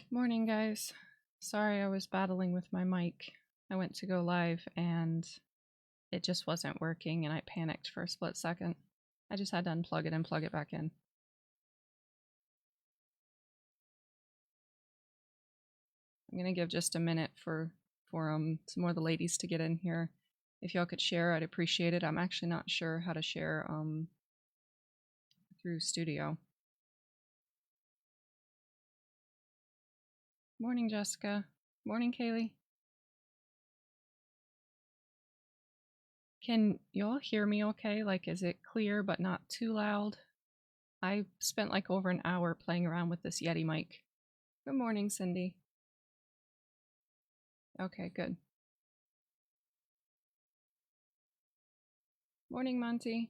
Morning, guys. Sorry, I was battling with my mic. I went to go live and it just wasn't working, and I panicked for a split second. I just had to unplug it and plug it back in. I'm gonna give just a minute for some more of the ladies to get in here. If y'all could share, I'd appreciate it. I'm actually not sure how to share through Studio. Morning, Jessica. Morning, Kaylee. Can y'all hear me okay? Like, is it clear but not too loud? I spent like over an hour playing around with this Yeti mic. Good morning, Cindy. Okay, good. Morning, Monty.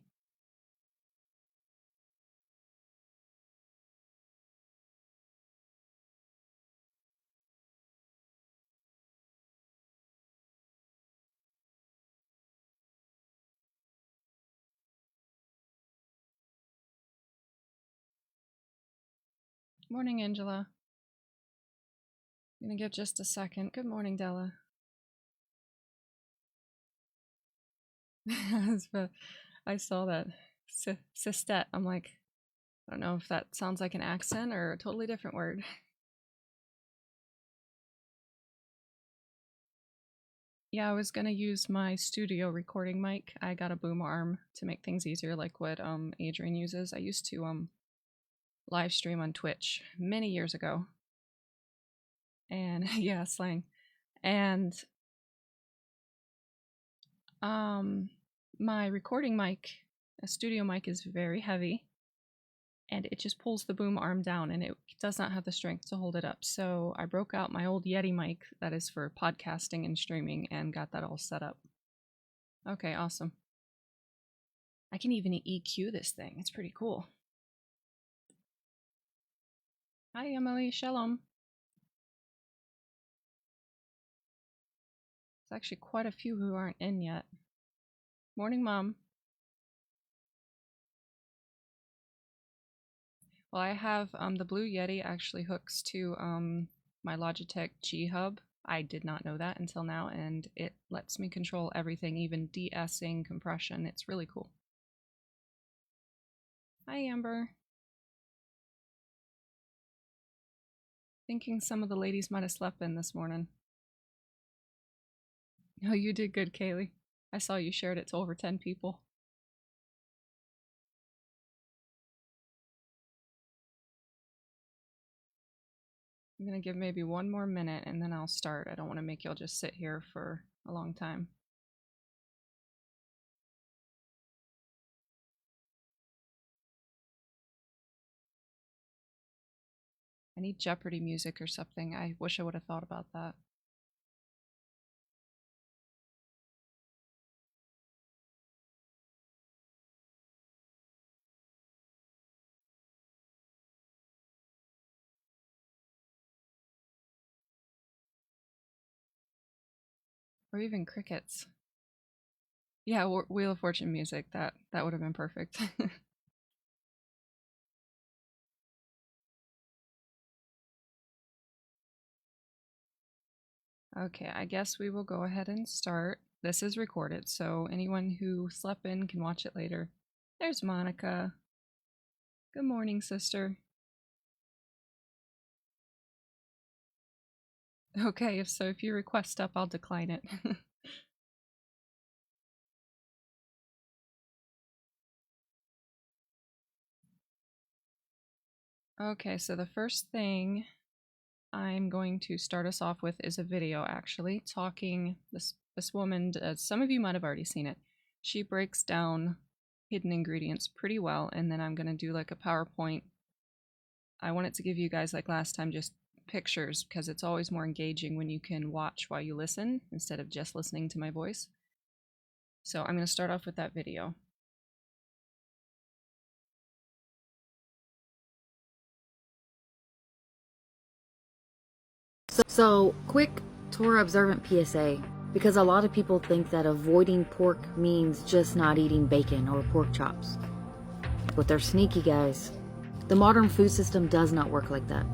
Morning, Angela. I'm gonna give just a second. Good morning, Della. I saw that. Sistet. I'm like, I don't know if that sounds like an accent or a totally different word. Yeah, I was gonna use my studio recording mic. I got a boom arm to make things easier, like what Adrian uses. I used to live stream on Twitch many years ago. And yeah, slang. And my recording mic, a studio mic, is very heavy, and it just pulls the boom arm down, and it does not have the strength to hold it up. So I broke out my old Yeti mic that is for podcasting and streaming and got that all set up. Okay, awesome. I can even EQ this thing. It's pretty cool. Hi, Emily. Shalom. There's actually quite a few who aren't in yet. Morning, Mom. Well, I have the Blue Yeti actually hooks to my Logitech G Hub. I did not know that until now, and it lets me control everything, even de-essing, compression. It's really cool. Hi, Amber. Thinking some of the ladies might have slept in this morning. No, you did good, Kaylee. I saw you shared it to over 10 people. I'm gonna give maybe one more minute and then I'll start. I don't want to make y'all just sit here for a long time. I need Jeopardy music or something. I wish I would have thought about that. Or even crickets. Yeah, Wheel of Fortune music. That would have been perfect. Okay, I guess we will go ahead and start. This is recorded, so anyone who slept in can watch it later. There's Monica. Good morning, sister. Okay, if you request stuff, I'll decline it. Okay, so the first thing I'm going to start us off with is a video, actually, talking. This woman, some of you might have already seen it. She breaks down hidden ingredients pretty well, and then I'm going to do like a PowerPoint. I wanted to give you guys, like last time, just pictures, because it's always more engaging when you can watch while you listen instead of just listening to my voice. So I'm going to start off with that video. So, quick Torah observant PSA, because a lot of people think that avoiding pork means just not eating bacon or pork chops. But they're sneaky, guys. The modern food system does not work like that.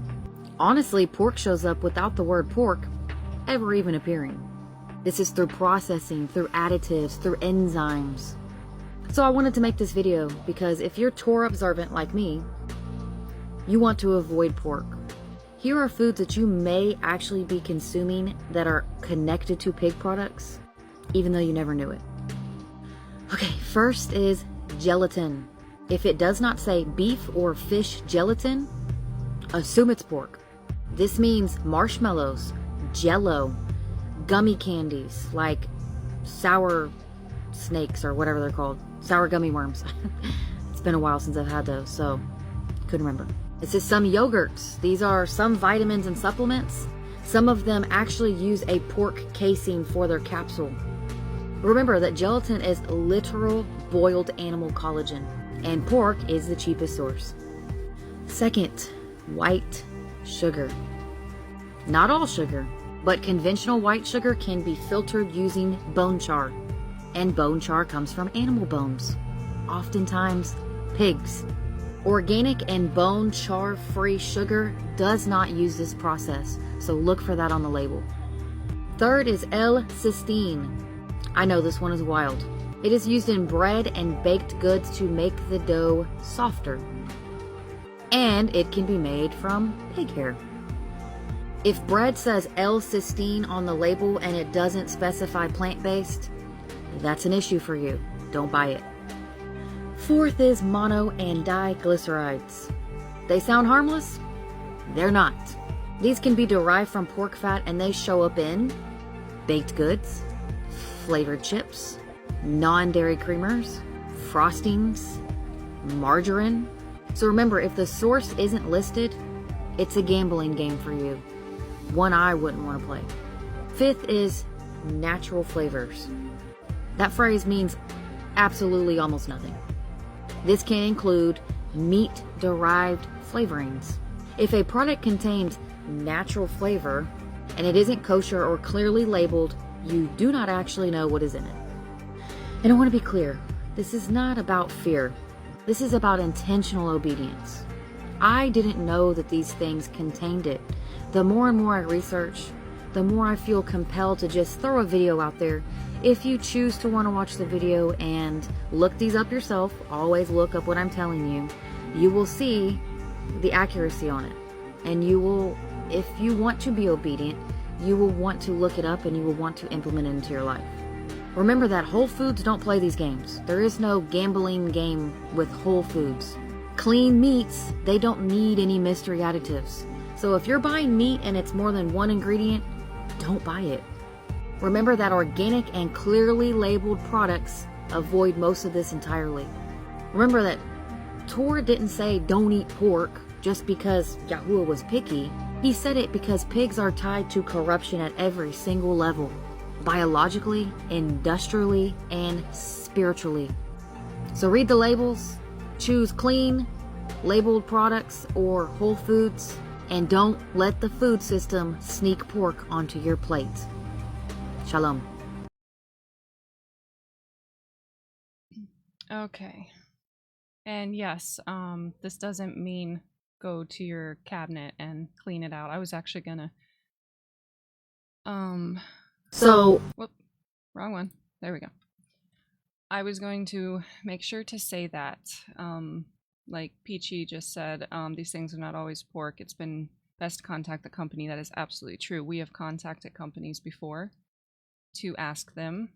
Honestly, pork shows up without the word pork ever even appearing. This is through processing, through additives, through enzymes. So I wanted to make this video because if you're Torah observant like me, you want to avoid pork. Here are foods that you may actually be consuming that are connected to pig products, even though you never knew it. Okay, first is gelatin. If it does not say beef or fish gelatin, assume it's pork. This means marshmallows, Jell-O, gummy candies like sour snakes or whatever they're called, sour gummy worms. It's been a while since I've had those, so couldn't remember. This is some yogurts. These are some vitamins and supplements. Some of them actually use a pork casing for their capsule. Remember that gelatin is literal boiled animal collagen, and pork is the cheapest source. Second, white sugar. Not all sugar, but conventional white sugar can be filtered using bone char. And bone char comes from animal bones, oftentimes pigs. Organic and bone char-free sugar does not use this process, so look for that on the label. Third is L-cysteine. I know this one is wild. It is used in bread and baked goods to make the dough softer. And it can be made from pig hair. If bread says L-cysteine on the label and it doesn't specify plant-based, that's an issue for you. Don't buy it. Fourth is mono and diglycerides. They sound harmless? They're not. These can be derived from pork fat and they show up in baked goods, flavored chips, non-dairy creamers, frostings, margarine. So remember, if the source isn't listed, it's a gambling game for you. One I wouldn't want to play. Fifth is natural flavors. That phrase means absolutely almost nothing. This can include meat-derived flavorings. If a product contains natural flavor and it isn't kosher or clearly labeled, you do not actually know what is in it. And I want to be clear, this is not about fear. This is about intentional obedience. I didn't know that these things contained it. The more and more I research, the more I feel compelled to just throw a video out there. If you choose to want to watch the video and look these up yourself, always look up what I'm telling you, you will see the accuracy on it. And you will, if you want to be obedient, you will want to look it up and you will want to implement it into your life. Remember that Whole Foods don't play these games. There is no gambling game with Whole Foods. Clean meats, they don't need any mystery additives. So if you're buying meat and it's more than one ingredient, don't buy it. Remember that organic and clearly labeled products avoid most of this entirely. Remember that Torah didn't say don't eat pork just because Yahuwah was picky. He said it because pigs are tied to corruption at every single level. Biologically, industrially, and spiritually. So read the labels, choose clean, labeled products or Whole Foods, and don't let the food system sneak pork onto your plate. Shalom. Okay. And yes, this doesn't mean go to your cabinet and clean it out. I was actually gonna whoop, wrong one. There we go. I was going to make sure to say that, like Peachy just said, these things are not always pork. It's been best to contact the company. That is absolutely true. We have contacted companies before to ask them,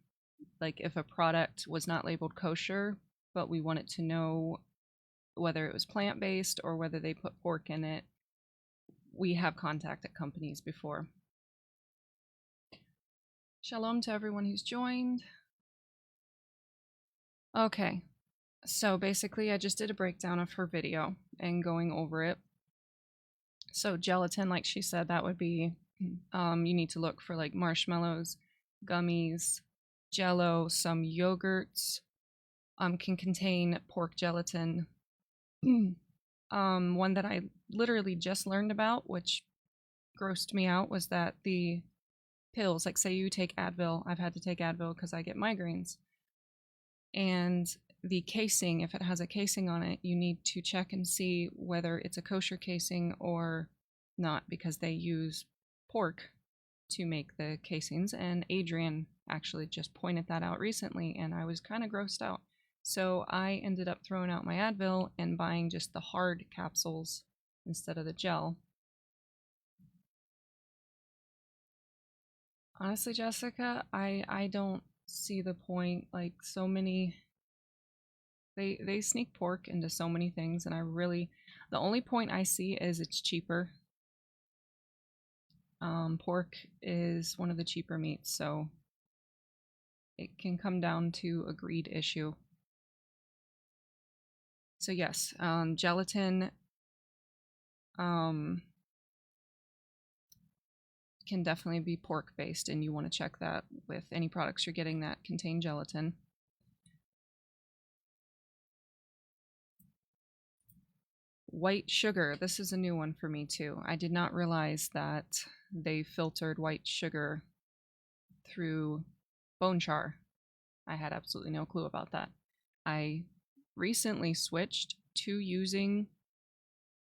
like, if a product was not labeled kosher, but we wanted to know whether it was plant-based or whether they put pork in it. We have contacted companies before. Shalom to everyone who's joined. Okay, so basically I just did a breakdown of her video and going over it. So gelatin, like she said, that would be, you need to look for like marshmallows, gummies, Jell-O, some yogurts, can contain pork gelatin. One that I literally just learned about, which grossed me out, was that the pills, like say you take Advil, I've had to take Advil because I get migraines, and the casing, if it has a casing on it, you need to check and see whether it's a kosher casing or not because they use pork to make the casings. And Adrian actually just pointed that out recently, and I was kind of grossed out. So I ended up throwing out my Advil and buying just the hard capsules instead of the gel. Honestly, Jessica, I don't see the point. Like, so many, they sneak pork into so many things, and the only point I see is it's cheaper. Pork is one of the cheaper meats, so it can come down to a greed issue. So yes, gelatin can definitely be pork based, and you want to check that with any products you're getting that contain gelatin. White sugar, this is a new one for me too. I did not realize that they filtered white sugar through bone char. I had absolutely no clue about that. I recently switched to using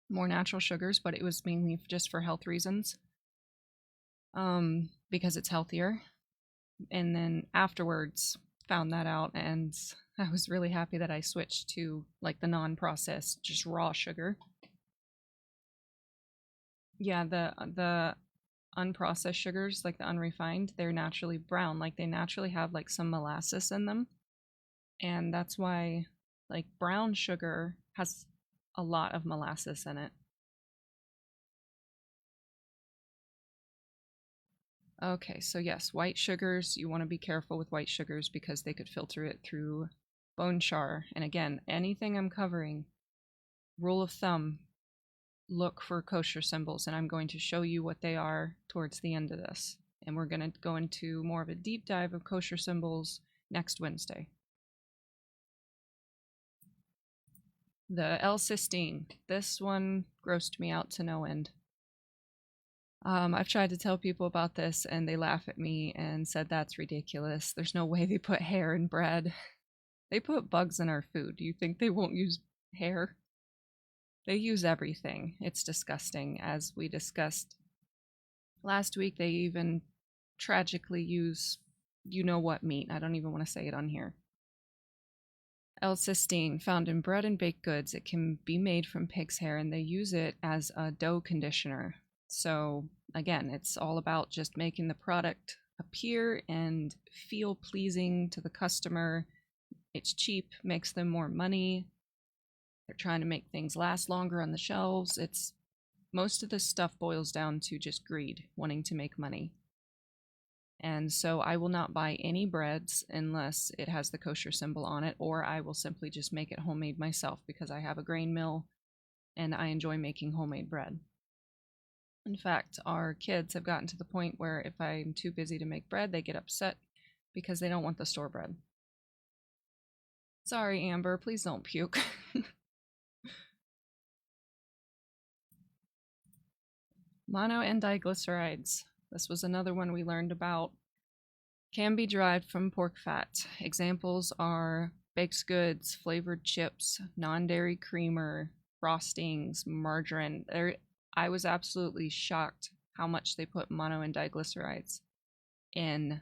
more natural sugars, but it was mainly just for health reasons, because it's healthier. And then afterwards found that out, and I was really happy that I switched to like the non-processed, just raw sugar. Yeah, the unprocessed sugars, like the unrefined, they're naturally brown. Like they naturally have like some molasses in them. And that's why like brown sugar has a lot of molasses in it. Okay, so yes, white sugars, you want to be careful with white sugars because they could filter it through bone char. And again, anything I'm covering, rule of thumb, look for kosher symbols, and I'm going to show you what they are towards the end of this. And we're going to go into more of a deep dive of kosher symbols next Wednesday. The L-cysteine, this one grossed me out to no end. I've tried to tell people about this and they laugh at me and said that's ridiculous. There's no way they put hair in bread. They put bugs in our food. Do you think they won't use hair? They use everything. It's disgusting. As we discussed last week, they even tragically use you-know-what meat. I don't even want to say it on here. L-cysteine, found in bread and baked goods. It can be made from pig's hair, and they use it as a dough conditioner. So again, it's all about just making the product appear and feel pleasing to the customer. It's cheap, makes them more money. They're trying to make things last longer on the shelves. Most of this stuff boils down to just greed, wanting to make money. And so I will not buy any breads unless it has the kosher symbol on it, or I will simply just make it homemade myself because I have a grain mill and I enjoy making homemade bread. In fact, our kids have gotten to the point where if I'm too busy to make bread, they get upset because they don't want the store bread. Sorry, Amber, please don't puke. Mono and diglycerides. This was another one we learned about. Can be derived from pork fat. Examples are baked goods, flavored chips, non-dairy creamer, frostings, margarine. I was absolutely shocked how much they put mono and diglycerides in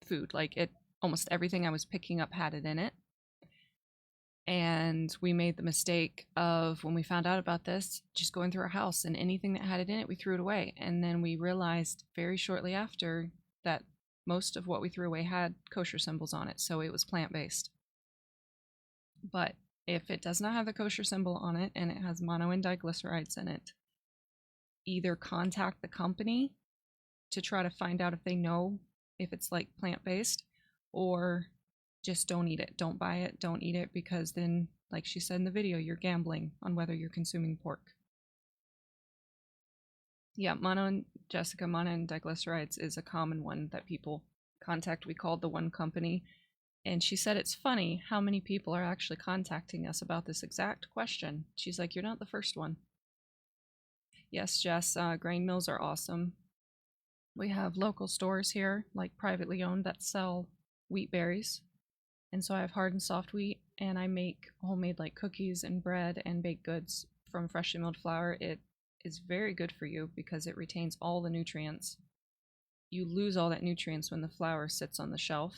food. Like almost everything I was picking up had it in it. And we made the mistake of, when we found out about this, just going through our house, and anything that had it in it, we threw it away. And then we realized very shortly after that most of what we threw away had kosher symbols on it, so it was plant-based. But if it does not have the kosher symbol on it and it has mono and diglycerides in it, either contact the company to try to find out if they know if it's like plant-based, or just don't eat it. Don't buy it, don't eat it, because then, like she said in the video, you're gambling on whether you're consuming pork. Yeah, mono and diglycerides is a common one that people contact. We called the one company, and she said it's funny how many people are actually contacting us about this exact question. She's like, you're not the first one. Yes, Jess, grain mills are awesome. We have local stores here, like privately owned, that sell wheat berries. And so I have hard and soft wheat, and I make homemade like cookies and bread and baked goods from freshly milled flour. is very good for you because it retains all the nutrients. You lose all that nutrients when the flour sits on the shelf,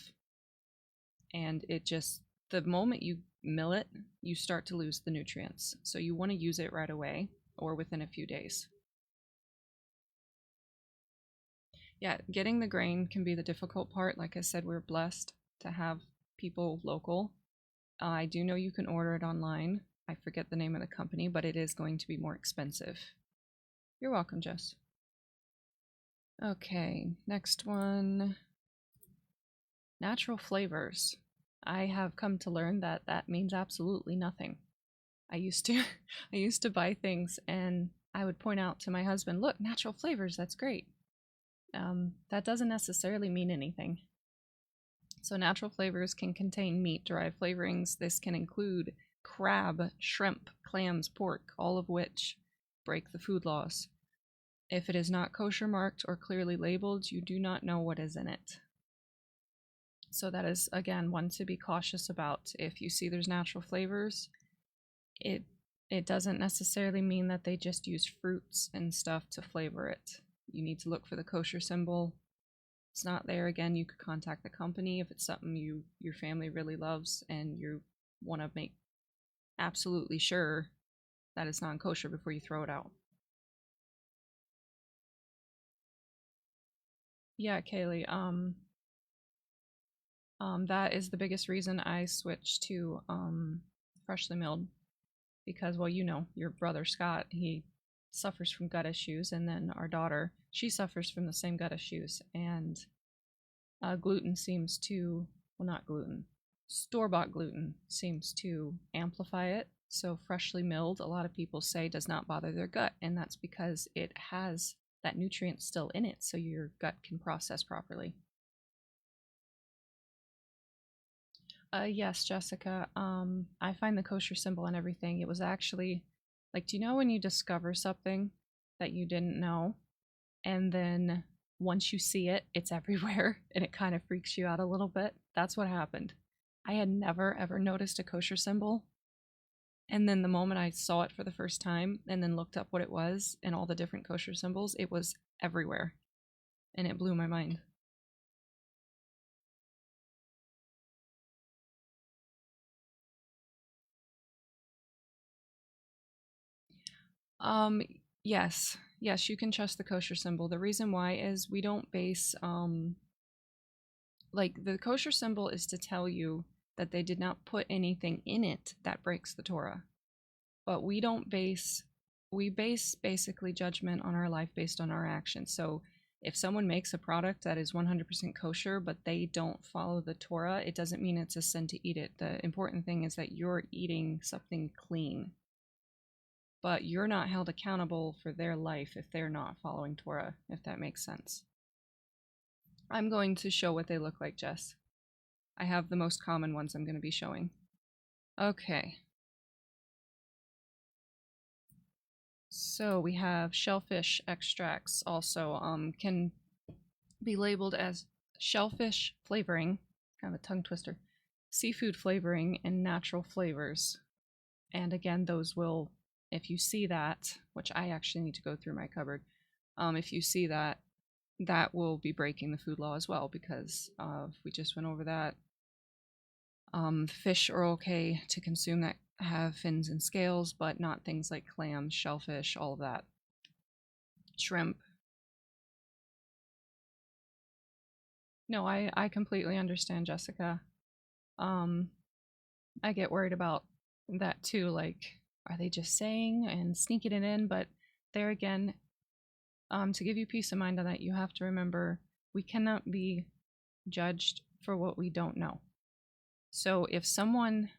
and it just, the moment you mill it, you start to lose the nutrients. So you want to use it right away or within a few days. Yeah, getting the grain can be the difficult part. Like I said, we're blessed to have people local. I do know you can order it online. I forget the name of the company, but it is going to be more expensive. You're welcome, Jess. Okay, next one. Natural flavors. I have come to learn that that means absolutely nothing. I used to I used to buy things and I would point out to my husband, look, natural flavors, that's great. That doesn't necessarily mean anything. So natural flavors can contain meat-derived flavorings. This can include crab, shrimp, clams, pork, all of which break the food laws. If it is not kosher marked or clearly labeled, you do not know what is in it. So that is, again, one to be cautious about. If you see there's natural flavors, it doesn't necessarily mean that they just use fruits and stuff to flavor it. You need to look for the kosher symbol. If it's not there, again, you could contact the company if it's something your family really loves and you want to make absolutely sure that it's non-kosher before you throw it out. Yeah, Kaylee, that is the biggest reason I switched to freshly milled, because, well, you know, your brother Scott, he suffers from gut issues, and then our daughter, she suffers from the same gut issues, and gluten seems to, well, not gluten, store-bought gluten seems to amplify it. So freshly milled, a lot of people say, does not bother their gut, and that's because it has that nutrient still in it, so your gut can process properly. Yes, Jessica. I find the kosher symbol and everything. It was actually, like, do you know when you discover something that you didn't know, and then once you see it, it's everywhere, and it kind of freaks you out a little bit? That's what happened. I had never ever noticed a kosher symbol, and then the moment I saw it for the first time, and then looked up what it was and all the different kosher symbols, it was everywhere, and it blew my mind. Um, yes. Yes, you can trust the kosher symbol. The reason why is we don't base like, the kosher symbol is to tell you that they did not put anything in it that breaks the Torah. But we base basically judgment on our life based on our actions. So if someone makes a product that is 100% kosher but they don't follow the Torah, it doesn't mean it's a sin to eat it. The important thing is that you're eating something clean, but you're not held accountable for their life if they're not following Torah, if that makes sense. I'm going to show what they look like, Jess. I have the most common ones I'm going to be showing. Okay. So we have shellfish extracts also can be labeled as shellfish flavoring, kind of a tongue twister, seafood flavoring, and natural flavors. And again, those will, if you see that, which I actually need to go through my cupboard, if you see that, that will be breaking the food law as well, because we just went over that. Fish are okay to consume that have fins and scales, but not things like clams, shellfish, all of that. Shrimp. No, I completely understand, Jessica. I get worried about that too. Like, are they just saying and sneaking it in? But there again, to give you peace of mind on that, you have to remember we cannot be judged for what we don't know. So if someone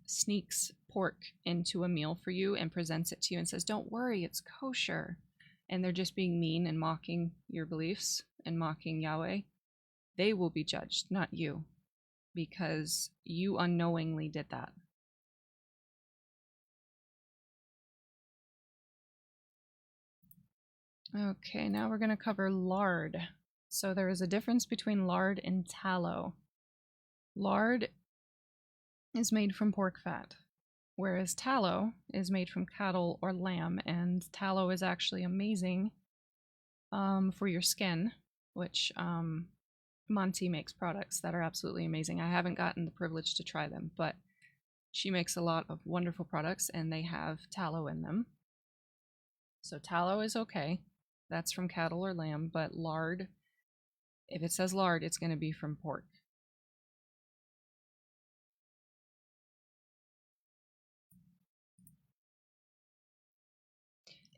sneaks pork into a meal for you and presents it to you and says, don't worry, it's kosher, and they're just being mean and mocking your beliefs and mocking Yahweh, they will be judged, not you, because you unknowingly did that. Okay, now we're going to cover lard. So there is a difference between lard and tallow. Lard is made from pork fat. whereas tallow is made from cattle or lamb, and tallow is actually amazing for your skin, which Monty makes products that are absolutely amazing. I haven't gotten the privilege to try them, but she makes a lot of wonderful products and they have tallow in them. So tallow is okay. That's from cattle or lamb, but lard, if it says lard, it's going to be from pork.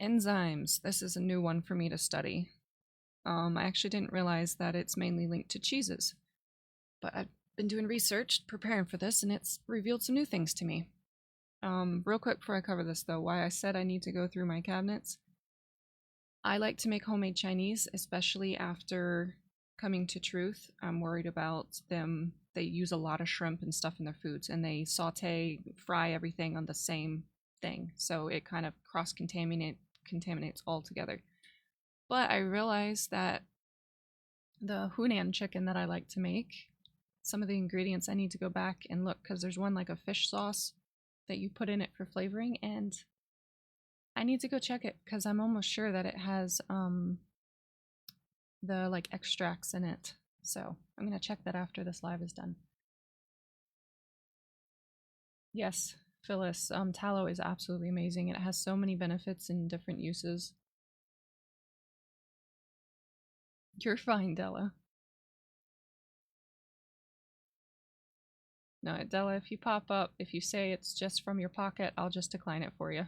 Enzymes. This is a new one for me to study. I actually didn't realize that it's mainly linked to cheeses, but I've been doing research preparing for this and it's revealed some new things to me. Real quick before I cover this though, why I said I need to go through my cabinets. I like to make homemade Chinese, especially after coming to Truth. I'm worried about them. They use a lot of shrimp and stuff in their foods and they fry everything on the same thing. So it kind of contaminates all together. But I realized that the Hunan chicken that I like to make, some of the ingredients I need to go back and look because there's one like a fish sauce that you put in it for flavoring, and I need to go check it because I'm almost sure that it has the like extracts in it. So I'm gonna check that after this live is done. Yes, Phyllis, tallow is absolutely amazing. It has so many benefits and different uses. You're fine, Della. No, Della, if you pop up, if you say it's just from your pocket, I'll just decline it for you.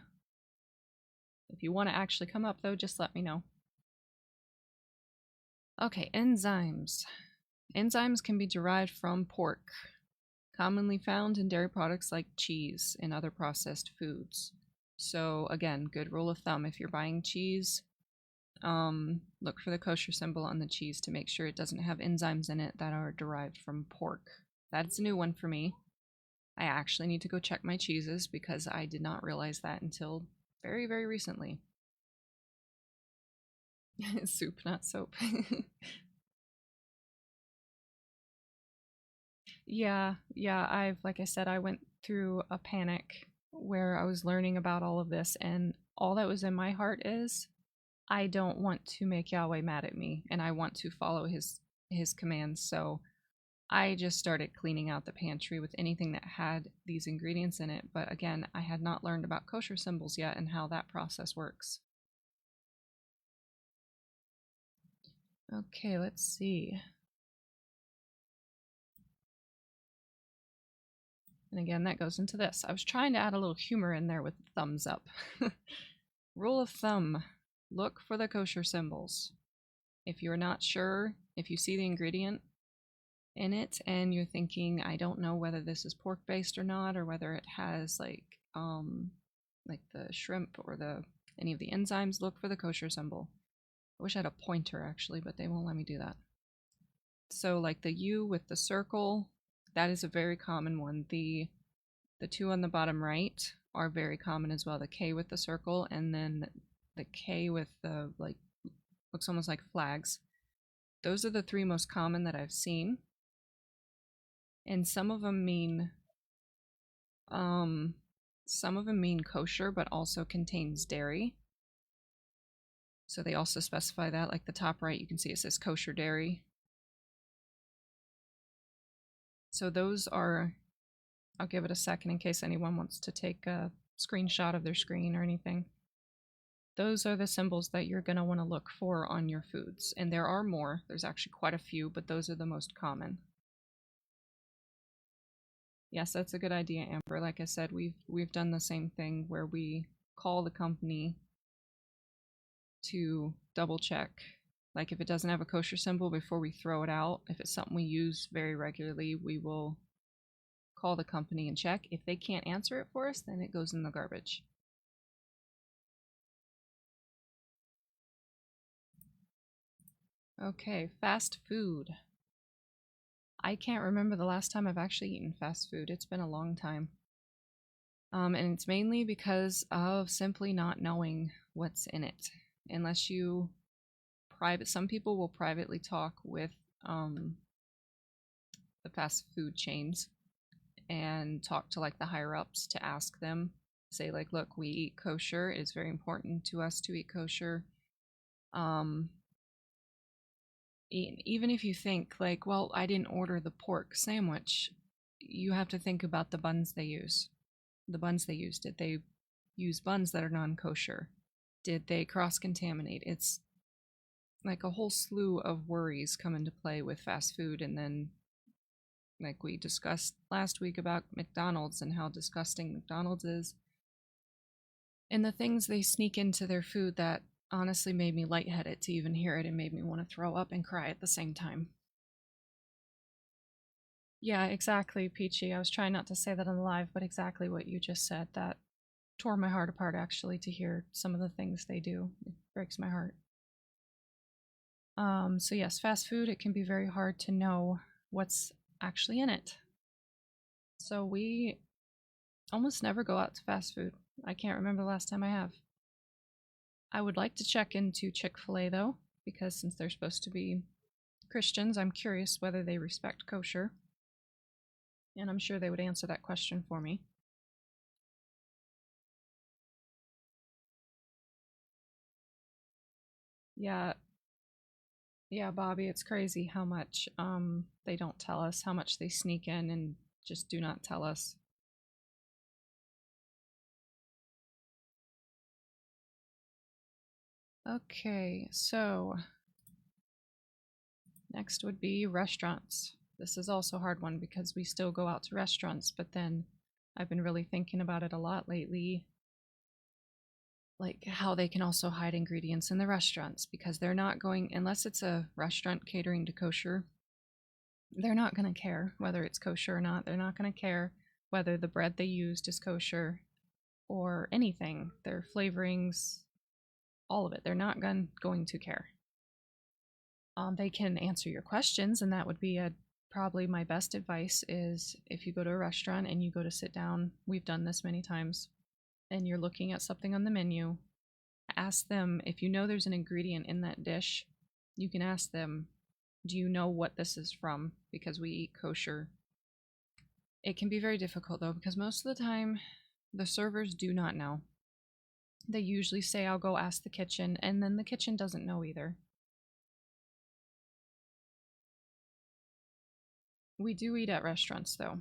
If you want to actually come up, though, just let me know. Okay, enzymes. Enzymes can be derived from pork, commonly found in dairy products like cheese and other processed foods. So again, good rule of thumb, if you're buying cheese, look for the kosher symbol on the cheese to make sure it doesn't have enzymes in it that are derived from pork. That's a new one for me. I actually need to go check my cheeses because I did not realize that until very, very recently. Soup, not soap. Yeah, like I said, I went through a panic where I was learning about all of this, and all that was in my heart is I don't want to make Yahweh mad at me, and I want to follow his commands. So I just started cleaning out the pantry with anything that had these ingredients in it. But again, I had not learned about kosher symbols yet and how that process works. Okay, let's see. And again, that goes into this. I was trying to add a little humor in there with the thumbs up. Rule of thumb, look for the kosher symbols. If you're not sure, if you see the ingredient in it and you're thinking, I don't know whether this is pork based or not, or whether it has like the shrimp or any of the enzymes, look for the kosher symbol. I wish I had a pointer actually, but they won't let me do that. So like the U with the circle, that is a very common one. The two on the bottom right are very common as well. The K with the circle, and then the K with the like looks almost like flags. Those are the three most common that I've seen. And some of them mean kosher, but also contains dairy. So they also specify that, like the top right, you can see it says kosher dairy. So those are, I'll give it a second in case anyone wants to take a screenshot of their screen or anything. Those are the symbols that you're going to want to look for on your foods. And there are more. There's actually quite a few, but those are the most common. Yes, that's a good idea, Amber. Like I said, we've done the same thing where we call the company to double check. Like if it doesn't have a kosher symbol before we throw it out, if it's something we use very regularly, we will call the company and check. If they can't answer it for us, then it goes in the garbage. Okay, fast food. I can't remember the last time I've actually eaten fast food. It's been a long time. And it's mainly because of simply not knowing what's in it. Unless you some people will privately talk with the fast food chains and talk to like the higher ups to ask them, say like, look, we eat kosher. It's very important to us to eat kosher. Even if you think like, well, I didn't order the pork sandwich, you have to think about the buns they use. The buns they use, did they use buns that are non-kosher? Did they cross-contaminate? It's like a whole slew of worries come into play with fast food. And then like we discussed last week about McDonald's and how disgusting McDonald's is, and the things they sneak into their food that honestly made me lightheaded to even hear it and made me want to throw up and cry at the same time. Yeah, exactly, Peachy. I was trying not to say that on the live, but exactly what you just said. That tore my heart apart, actually, to hear some of the things they do. It breaks my heart. So yes, fast food, it can be very hard to know what's actually in it. So we almost never go out to fast food. I can't remember the last time I have. I would like to check into Chick-fil-A though, because since they're supposed to be Christians, I'm curious whether they respect kosher. And I'm sure they would answer that question for me. Yeah, Bobby, it's crazy how much they don't tell us, how much they sneak in and just do not tell us. Okay, so next would be restaurants. This is also a hard one because we still go out to restaurants, but then I've been really thinking about it a lot lately, like how they can also hide ingredients in the restaurants, because they're not going, unless it's a restaurant catering to kosher, they're not going to care whether it's kosher or not. They're not going to care whether the bread they used is kosher or anything, their flavorings, all of it. They're not going to care. They can answer your questions, and that would be probably my best advice is if you go to a restaurant and you go to sit down, we've done this many times, and you're looking at something on the menu, ask them if you know there's an ingredient in that dish. You can ask them, do you know what this is from? Because we eat kosher. It can be very difficult though, because most of the time the servers do not know. They usually say, I'll go ask the kitchen, and then the kitchen doesn't know either. We do eat at restaurants though.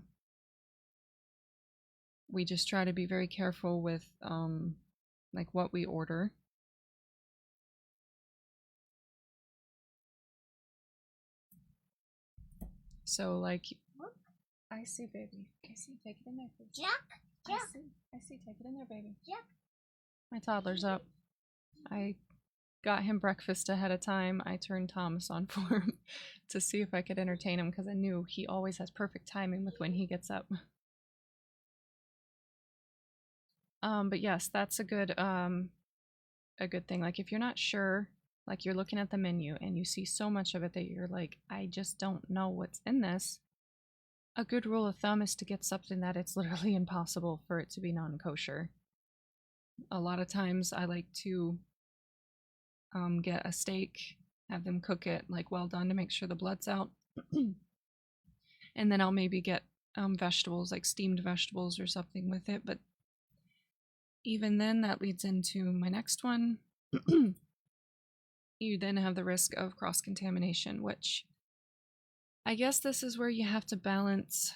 We just try to be very careful with like what we order. So like, I see, baby. I see. Take it in there, please. Jack, I see. Take it in there, baby. Jack. My toddler's up. I got him breakfast ahead of time. I turned Thomas on for him to see if I could entertain him because I knew he always has perfect timing with when he gets up. But yes, that's a good thing. Like if you're not sure, like you're looking at the menu and you see so much of it that you're like, I just don't know what's in this. A good rule of thumb is to get something that it's literally impossible for it to be non-kosher. A lot of times I like to get a steak, have them cook it like well done to make sure the blood's out. And then I'll maybe get vegetables, like steamed vegetables or something with it. But even then, that leads into my next one. You then have the risk of cross-contamination, which I guess this is where you have to balance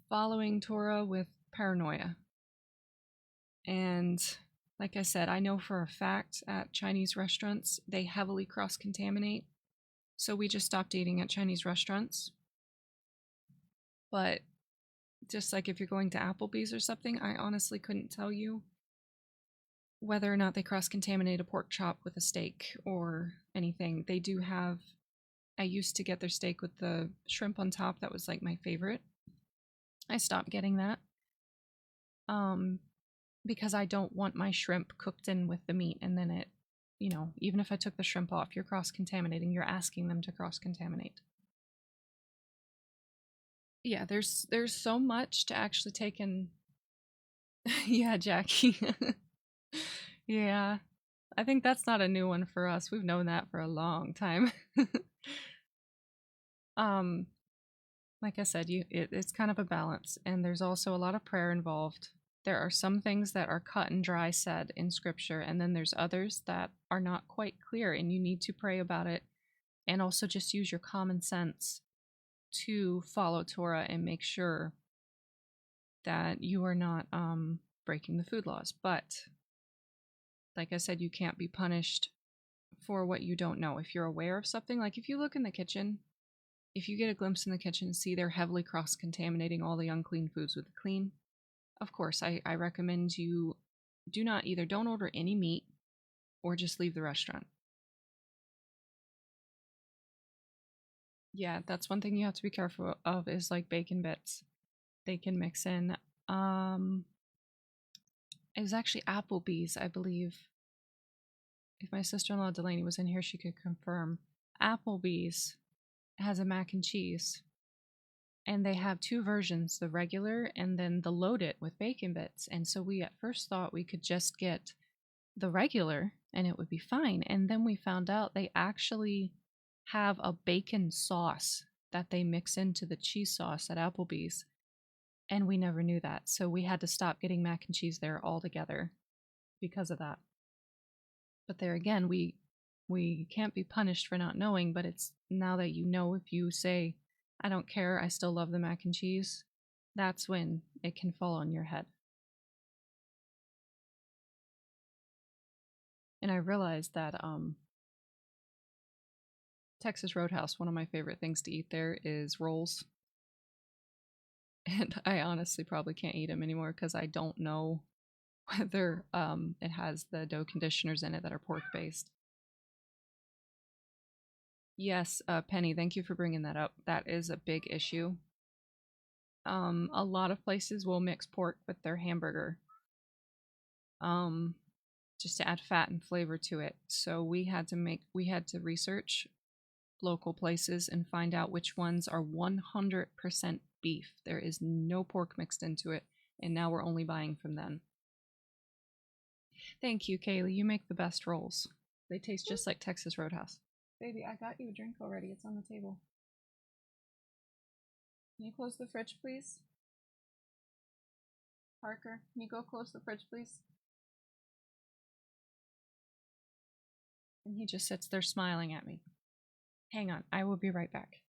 following Torah with paranoia. And like I said, I know for a fact at Chinese restaurants, they heavily cross-contaminate. So we just stopped eating at Chinese restaurants. But just like if you're going to Applebee's or something, I honestly couldn't tell you whether or not they cross-contaminate a pork chop with a steak or anything. They do have, I used to get their steak with the shrimp on top. That was like my favorite. I stopped getting that. Because I don't want my shrimp cooked in with the meat and then it, you know, even if I took the shrimp off, you're cross-contaminating, you're asking them to cross-contaminate. Yeah, there's so much to actually take in. Yeah, Jackie. Yeah, I think that's not a new one for us. We've known that for a long time. like I said, it's kind of a balance, and there's also a lot of prayer involved. There are some things that are cut and dry said in scripture, and then there's others that are not quite clear, and you need to pray about it, and also just use your common sense to follow Torah and make sure that you are not breaking the food laws. But like I said, you can't be punished for what you don't know. If you're aware of something, like if you look in the kitchen, if you get a glimpse in the kitchen and see they're heavily cross-contaminating all the unclean foods with the clean, of course, I recommend you don't order any meat or just leave the restaurant. Yeah, that's one thing you have to be careful of is like bacon bits. They can mix in. It was actually Applebee's, I believe. If my sister-in-law Delaney was in here, she could confirm. Applebee's has a mac and cheese, and they have two versions, the regular and then the loaded with bacon bits. And so we at first thought we could just get the regular and it would be fine. And then we found out they actually have a bacon sauce that they mix into the cheese sauce at Applebee's. And we never knew that. So we had to stop getting mac and cheese there altogether because of that. But there again, we can't be punished for not knowing, but it's now that you know, if you say, I don't care, I still love the mac and cheese, that's when it can fall on your head. And I realized that Texas Roadhouse, one of my favorite things to eat there is rolls. And I honestly probably can't eat them anymore because I don't know whether it has the dough conditioners in it that are pork based. Yes, Penny, thank you for bringing that up. That is a big issue. A lot of places will mix pork with their hamburger, just to add fat and flavor to it. So we had to research local places and find out which ones are 100% beef. There is no pork mixed into it, and now we're only buying from them. Thank you, Kaylee. You make the best rolls. They taste just like Texas Roadhouse. Baby, I got you a drink already. It's on the table. Can you close the fridge, please? Parker, can you go close the fridge, please? And he just sits there smiling at me. Hang on, I will be right back.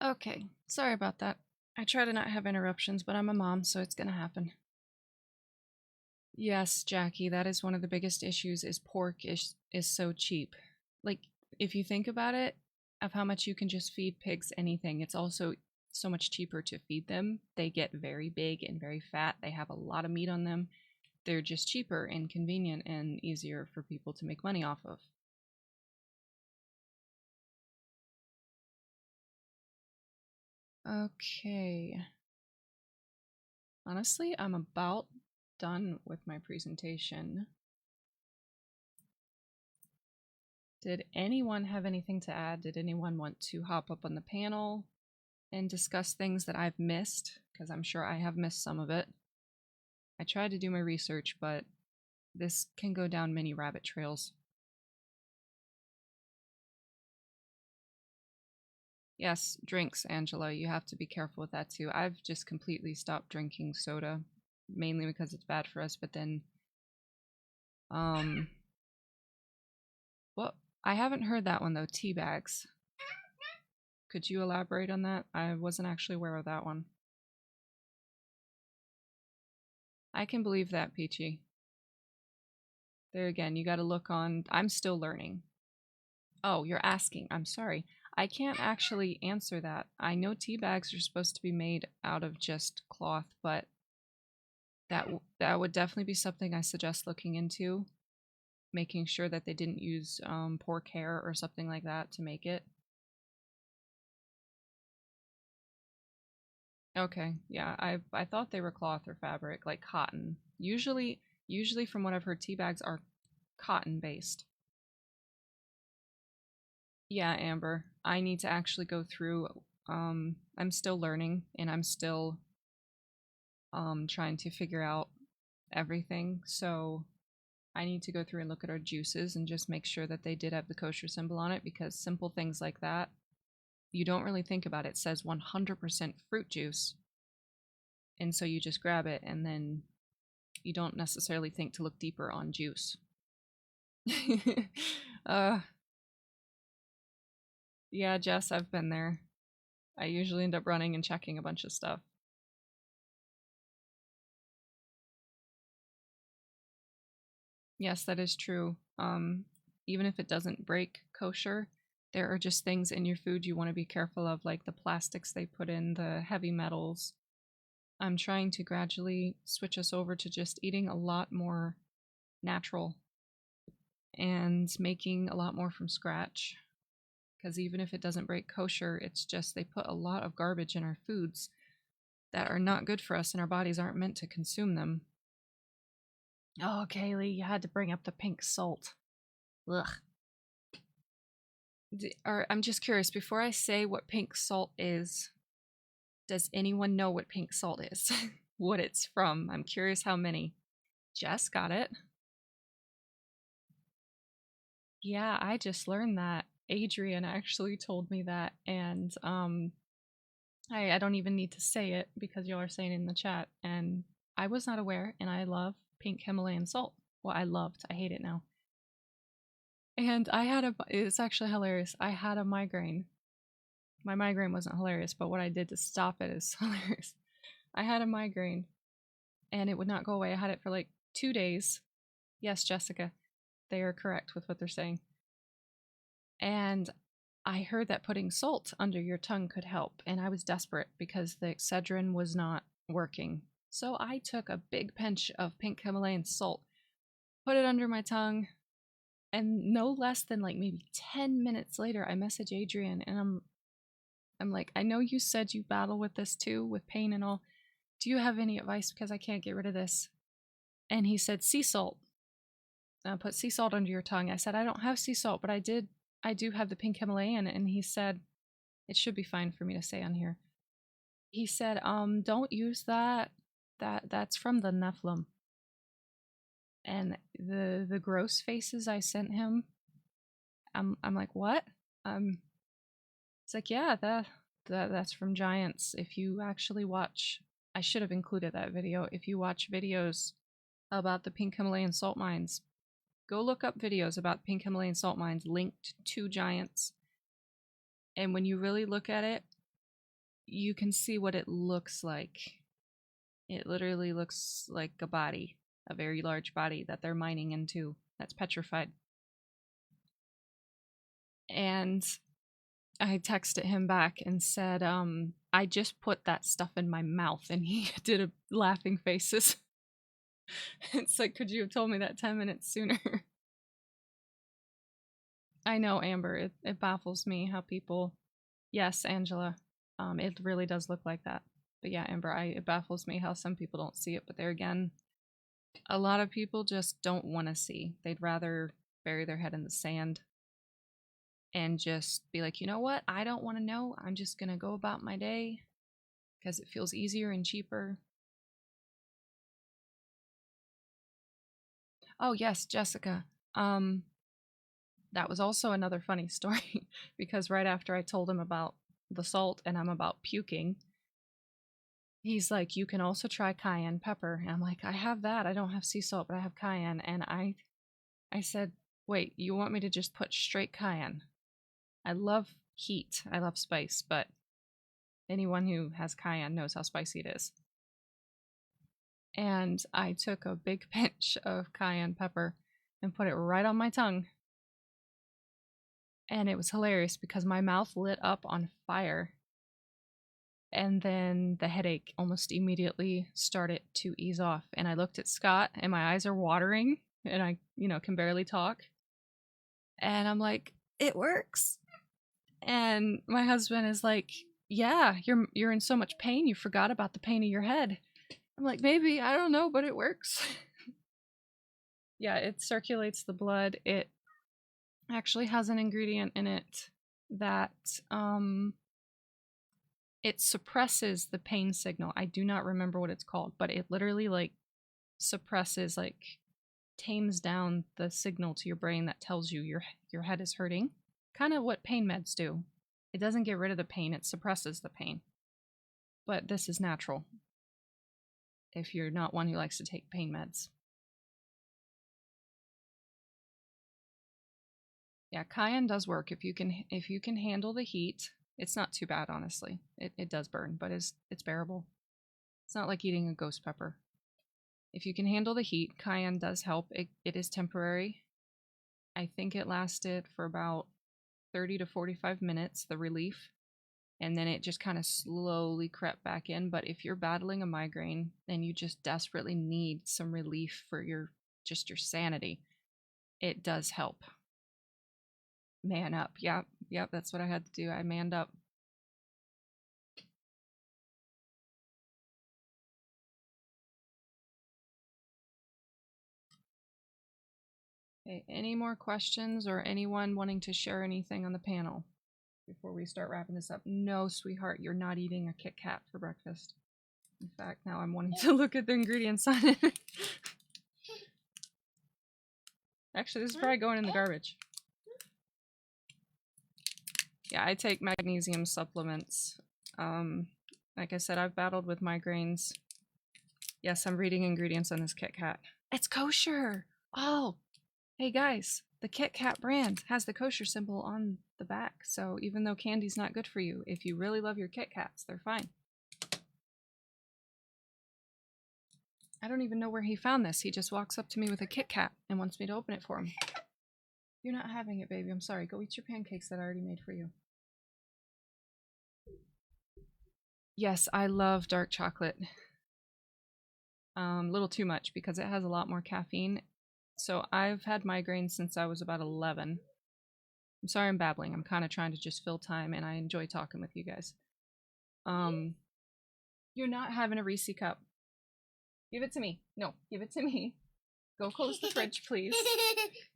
Okay, sorry about that. I try to not have interruptions, but I'm a mom, so it's gonna happen. Yes, Jackie, that is one of the biggest issues is pork is so cheap. Like, if you think about it, of how much you can just feed pigs anything, it's also so much cheaper to feed them. They get very big and very fat. They have a lot of meat on them. They're just cheaper and convenient and easier for people to make money off of. Okay. Honestly, I'm about done with my presentation. Did anyone have anything to add? Did anyone want to hop up on the panel and discuss things that I've missed? Because I'm sure I have missed some of it. I tried to do my research, but this can go down many rabbit trails. Yes, drinks, Angela. You have to be careful with that too. I've just completely stopped drinking soda, mainly because it's bad for us, but then well, I haven't heard that one though. Tea bags. Could you elaborate on that? I wasn't actually aware of that one. I can believe that, Peachy. There again, you gotta look on. I'm still learning. Oh, you're asking. I'm sorry. I can't actually answer that. I know tea bags are supposed to be made out of just cloth, but that would definitely be something I suggest looking into. Making sure that they didn't use pork hair or something like that to make it. Okay, yeah, I thought they were cloth or fabric, like cotton. Usually from what I've heard, tea bags are cotton based. Yeah, Amber, I need to actually go through. I'm still learning, and I'm still trying to figure out everything. So I need to go through and look at our juices and just make sure that they did have the kosher symbol on it, because simple things like that, you don't really think about it. It says 100% fruit juice, and so you just grab it, and then you don't necessarily think to look deeper on juice. uh, yeah, Jess, I've been there. I usually end up running and checking a bunch of stuff. Yes, that is true. Even if it doesn't break kosher, there are just things in your food you want to be careful of, like the plastics they put in, the heavy metals. I'm trying to gradually switch us over to just eating a lot more natural and making a lot more from scratch. Because even if it doesn't break kosher, it's just they put a lot of garbage in our foods that are not good for us, and our bodies aren't meant to consume them. Oh, Kaylee, you had to bring up the pink salt. Ugh. I'm just curious, before I say what pink salt is, does anyone know what pink salt is? What it's from? I'm curious how many. Jess got it. Yeah, I just learned that. Adrian actually told me that, and I don't even need to say it because y'all are saying it in the chat, and I was not aware, and I love pink Himalayan salt. Well, I loved. I hate it now. And it's actually hilarious. I had a migraine. My migraine wasn't hilarious, but what I did to stop it is hilarious. I had a migraine and it would not go away. I had it for like 2 days. Yes, Jessica, they are correct with what they're saying. And I heard that putting salt under your tongue could help, and I was desperate because the Excedrin was not working. So I took a big pinch of pink Himalayan salt, put it under my tongue, and no less than like maybe 10 minutes later, I message Adrian and I'm like, I know you said you battle with this too, with pain and all. Do you have any advice, because I can't get rid of this? And he said, sea salt. Put sea salt under your tongue. I said, I don't have sea salt, but I do have the pink Himalayan. And he said, it should be fine for me to say on here. He said, don't use that. That's from the Nephilim. And the gross faces I sent him, I'm like, what? It's like, yeah, that's from Giants. If you actually watch, I should have included that video. If you watch videos about the pink Himalayan salt mines, go look up videos about pink Himalayan salt mines linked to Giants. And when you really look at it, you can see what it looks like. It literally looks like a body, a very large body that they're mining into that's petrified. And I texted him back and said, I just put that stuff in my mouth, and he did a laughing faces. It's like, could you have told me that 10 minutes sooner? I know, Amber, it baffles me how people, yes, Angela, it really does look like that. But yeah, Amber, it baffles me how some people don't see it, but there again, a lot of people just don't want to see. They'd rather bury their head in the sand and just be like, you know what? I don't want to know. I'm just going to go about my day because it feels easier and cheaper. Oh, yes, Jessica. That was also another funny story because right after I told him about the salt and I'm about puking, he's like, you can also try cayenne pepper. And I'm like, I have that. I don't have sea salt, but I have cayenne. And I said, wait, you want me to just put straight cayenne? I love heat. I love spice, but anyone who has cayenne knows how spicy it is. And I took a big pinch of cayenne pepper and put it right on my tongue. And it was hilarious because my mouth lit up on fire. And then the headache almost immediately started to ease off. And I looked at Scott and my eyes are watering and I, can barely talk. And I'm like, it works. And my husband is like, yeah, you're in so much pain you forgot about the pain of your head. I'm like, maybe, I don't know, but it works. Yeah, it circulates the blood. It actually has an ingredient in it that it suppresses the pain signal. I do not remember what it's called, but it literally like suppresses, like tames down the signal to your brain that tells you your head is hurting. Kind of what pain meds do. It doesn't get rid of the pain, it suppresses the pain. But this is natural if you're not one who likes to take pain meds. Yeah, cayenne does work if you can handle the heat. It's not too bad, honestly. It does burn, but it's bearable. It's not like eating a ghost pepper. If you can handle the heat, cayenne does help. It is temporary. I think it lasted for about 30 to 45 minutes, the relief, and then it just kind of slowly crept back in. But if you're battling a migraine and you just desperately need some relief for your sanity, it does help. Man up. Yep, that's what I had to do. I manned up. Okay, any more questions or anyone wanting to share anything on the panel before we start wrapping this up? No, sweetheart, you're not eating a Kit Kat for breakfast. In fact, now I'm wanting to look at the ingredients on it. Actually, this is probably going in the garbage. Yeah, I take magnesium supplements. Like I said, I've battled with migraines. Yes, I'm reading ingredients on this Kit Kat. It's kosher! Oh! Hey guys, the Kit Kat brand has the kosher symbol on the back, so even though candy's not good for you, if you really love your Kit Kats, they're fine. I don't even know where he found this. He just walks up to me with a Kit Kat and wants me to open it for him. You're not having it, baby. I'm sorry. Go eat your pancakes that I already made for you. Yes, I love dark chocolate. A little too much because it has a lot more caffeine. So I've had migraines since I was about 11. I'm sorry I'm babbling. I'm kind of trying to just fill time, and I enjoy talking with you guys. You're not having a Reese cup. Give it to me. No, give it to me. Go close the fridge, please.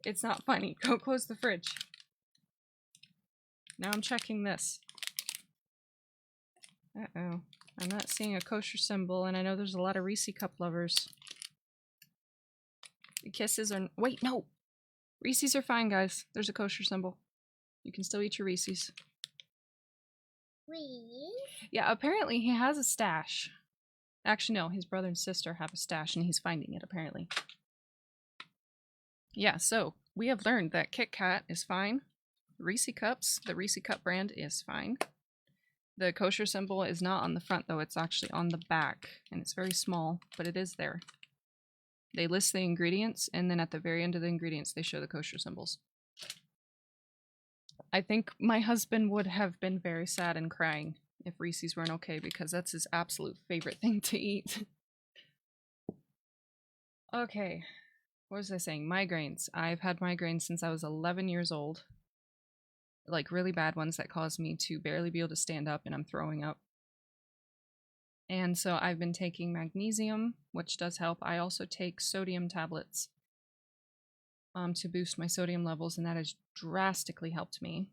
It's not funny. Go close the fridge. Now I'm checking this. Uh-oh. I'm not seeing a kosher symbol, and I know there's a lot of Reese cup lovers. The kisses are... Wait, no! Reese's are fine, guys. There's a kosher symbol. You can still eat your Reese's. Yeah, apparently he has a stash. Actually, no, his brother and sister have a stash, and he's finding it, apparently. Yeah, so we have learned that Kit Kat is fine. Reese Cups, the Reese Cup brand, is fine. The kosher symbol is not on the front, though. It's actually on the back, and it's very small, but it is there. They list the ingredients, and then at the very end of the ingredients, they show the kosher symbols. I think my husband would have been very sad and crying if Reese's weren't okay, because that's his absolute favorite thing to eat. Okay, what was I saying? Migraines. I've had migraines since I was 11 years old. Like really bad ones that cause me to barely be able to stand up and I'm throwing up. And so I've been taking magnesium, which does help. I also take sodium tablets to boost my sodium levels, and that has drastically helped me.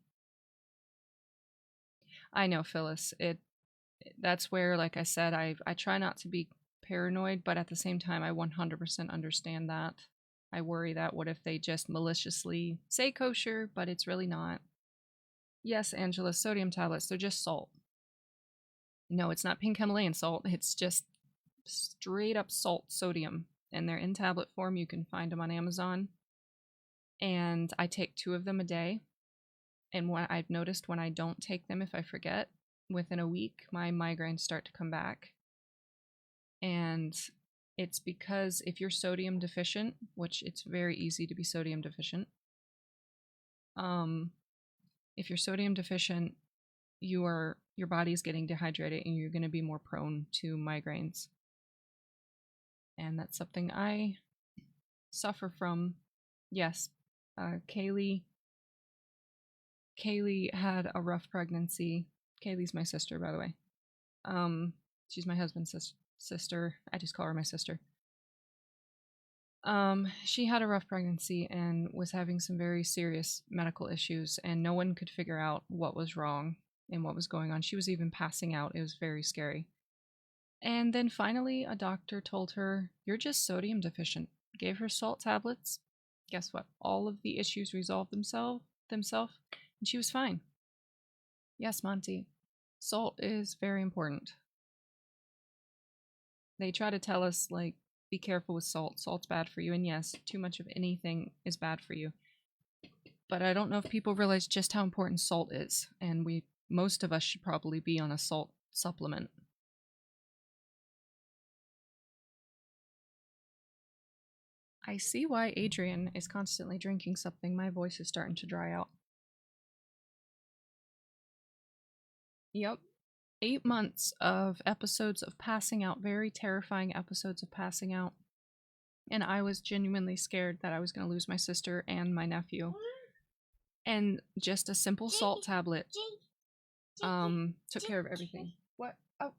I know, Phyllis. That's where, like I said, I try not to be paranoid, but at the same time, I 100% understand that. I worry that what if they just maliciously say kosher, but it's really not. Yes, Angela, sodium tablets, they're just salt. No, it's not pink Himalayan salt. It's just straight up salt, sodium. And they're in tablet form. You can find them on Amazon. And I take 2 of them a day. And what I've noticed when I don't take them, if I forget, within a week, my migraines start to come back. And it's because if you're sodium deficient, which it's very easy to be sodium deficient, if you're sodium deficient, your body is getting dehydrated and you're going to be more prone to migraines. And that's something I suffer from. Yes, Kaylee had a rough pregnancy. Kaylee's my sister, by the way. She's my husband's sister. I just call her my sister. She had a rough pregnancy and was having some very serious medical issues, and no one could figure out what was wrong and what was going on. She was even passing out. It was very scary. And then finally, a doctor told her, "You're just sodium deficient." Gave her salt tablets. Guess what? All of the issues resolved themselves, and she was fine. Yes, Monty, salt is very important. They try to tell us, like, be careful with salt. Salt's bad for you. And yes, too much of anything is bad for you. But I don't know if people realize just how important salt is. And most of us should probably be on a salt supplement. I see why Adrian is constantly drinking something. My voice is starting to dry out. Yep. 8 months of episodes of passing out, very terrifying episodes of passing out. And I was genuinely scared that I was going to lose my sister and my nephew. And just a simple salt tablet took care of everything. What? Oh,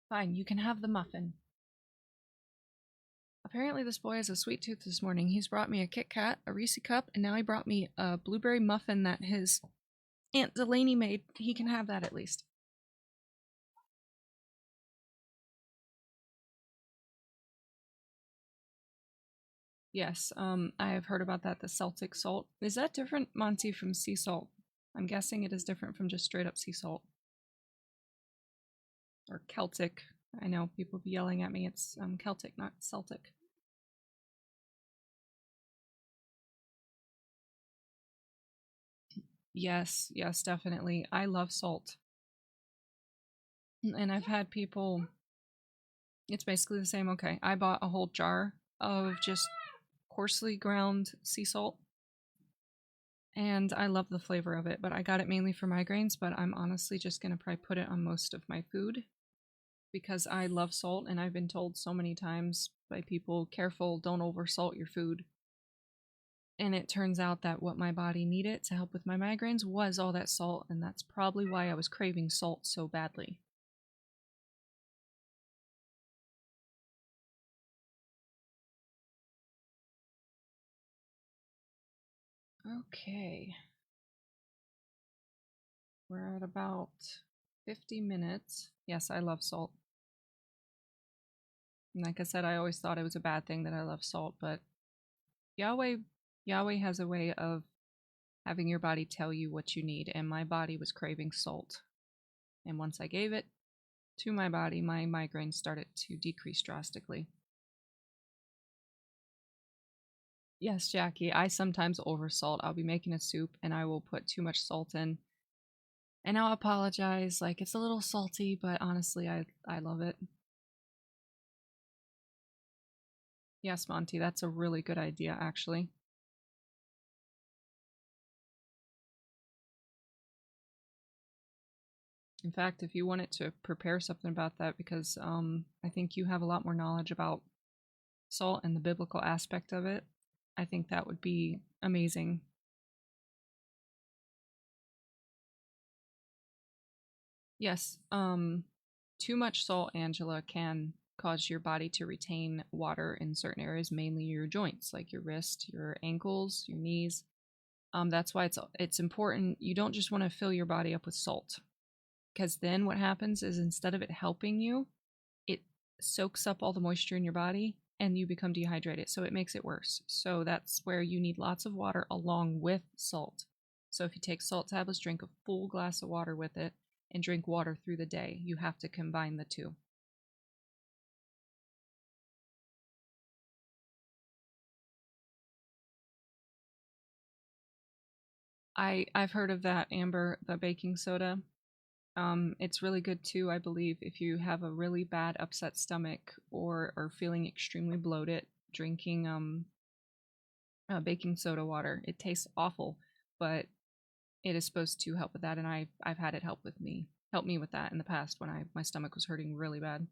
fine, you can have the muffin. Apparently this boy has a sweet tooth this morning. He's brought me a Kit Kat, a Reese cup, and now he brought me a blueberry muffin that his Aunt Delaney made. He can have that at least. Yes, I have heard about that, the Celtic salt. Is that different, Monty, from sea salt? I'm guessing it is different from just straight up sea salt. Or Celtic. I know people be yelling at me. It's Celtic, not Celtic. Yes, yes, definitely. I love salt. And I've had people, it's basically the same. Okay, I bought a whole jar of just coarsely ground sea salt. And I love the flavor of it, but I got it mainly for migraines, but I'm honestly just going to probably put it on most of my food because I love salt, and I've been told so many times by people, careful, don't oversalt your food. And it turns out that what my body needed to help with my migraines was all that salt, and that's probably why I was craving salt so badly. Okay. We're at about 50 minutes. Yes, I love salt. And like I said, I always thought it was a bad thing that I love salt, but Yahweh has a way of having your body tell you what you need, and my body was craving salt. And once I gave it to my body, my migraines started to decrease drastically. Yes, Jackie, I sometimes oversalt. I'll be making a soup and I will put too much salt in. And I'll apologize, like it's a little salty, but honestly, I love it. Yes, Monty, that's a really good idea, actually. In fact, if you wanted to prepare something about that, because I think you have a lot more knowledge about salt and the biblical aspect of it, I think that would be amazing. Yes, too much salt, Angela, can cause your body to retain water in certain areas, mainly your joints, like your wrist, your ankles, your knees. That's why it's important. You don't just want to fill your body up with salt, because then what happens is instead of it helping you, it soaks up all the moisture in your body and you become dehydrated. So it makes it worse. So that's where you need lots of water along with salt. So if you take salt tablets, drink a full glass of water with it and drink water through the day. You have to combine the two. I've heard of that, Amber, the baking soda. It's really good too, I believe, if you have a really bad upset stomach or are feeling extremely bloated, drinking baking soda water. It tastes awful, but it is supposed to help with that, and I've had it help me with that in the past when my stomach was hurting really bad.